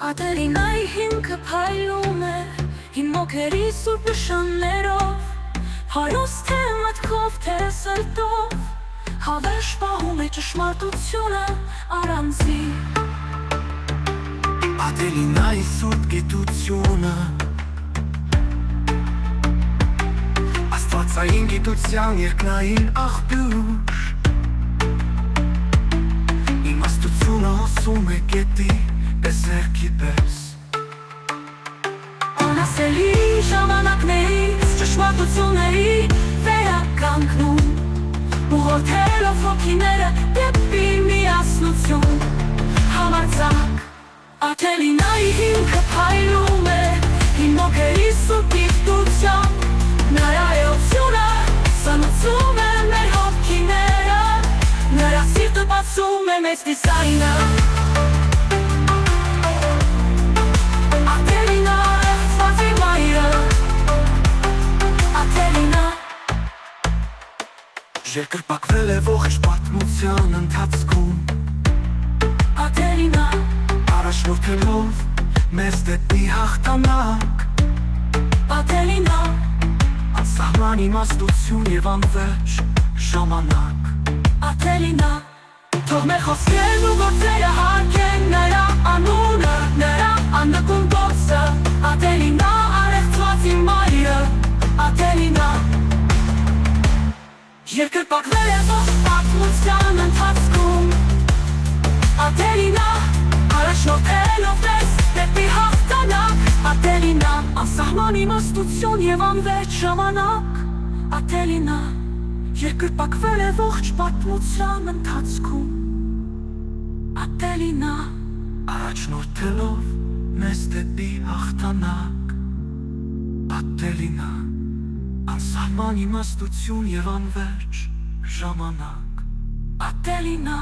Ատելինայի հիմքը փայլում է հին մոքերի սուրբ նշաններով, հարուստ թե մտքով, թե սրտով, հավերժ պահում է ճշմարտությունը առանձի։ Ատելինայի սուրբ գիտությունը, աստվածային գիտության երկնային աղբյուր, իմաստությունը հոսում է գետի պես երգի պես։ Անասելի ժամանակներից ճշմարտությունների վերականգնում, ուղղորդելով հոգիները դեպի միասնություն համարձակ։ Ատելինայի հիմքը փայլում է հին մոքերի սուրբ գիտությամբ, նրա էությունը սնուցում է մեր հոգիները, նրա սիրտը բացում է մեծ դիզայնը։ Երկրպագվել է ողջ պատմության ընթացքում, Ատելինա, առաջնորդելով մեզ դեպի հաղթանակ, Ատելինա, անսահման իմաստություն և անվերջ ժամանակ, Ատելինա, թող մեր խոսքերն ու գործերը հարգեն նրա անունը, նրա աննկուն գործը, Ատելինա, առեղծվածի մայրը, Ատելինա, երկրպագվել է ողջ պատմության ընթացքում, Ատելինա, առաջնորդելով մեզ դեպի հաղթանակ, Ատելինա, անսահման իմաստություն և անվերջ ժամանակ, Ատելինա, երկրպագվել է ողջ պատմության ընթացքում, Ատելինա, առաջնորդելով մեզ դեպի հաղթանակ, Ատելինա, անսահման իմաստություն և անվերջ ժամանակ, Ատելինա,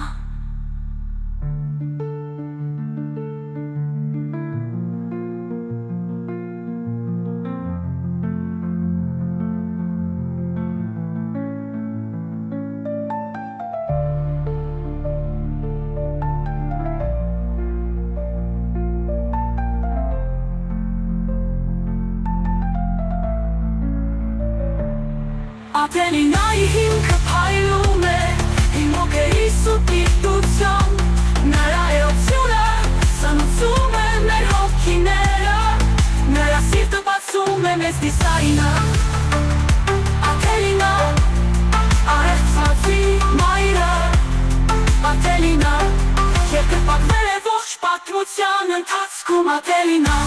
Ատելինայի հիմքը փայլում է հին մոքերի սուրբ գիտությամբ, նրա էությունը սնուցում է մեր հոգիները, նրա սիրտը բացում է մեծ դիզայնը։ Ատելինա, առեղծվածի մայրը, Ատելինա, երկրպագվել է ողջ պատմության ընթացքում, Ատելինա։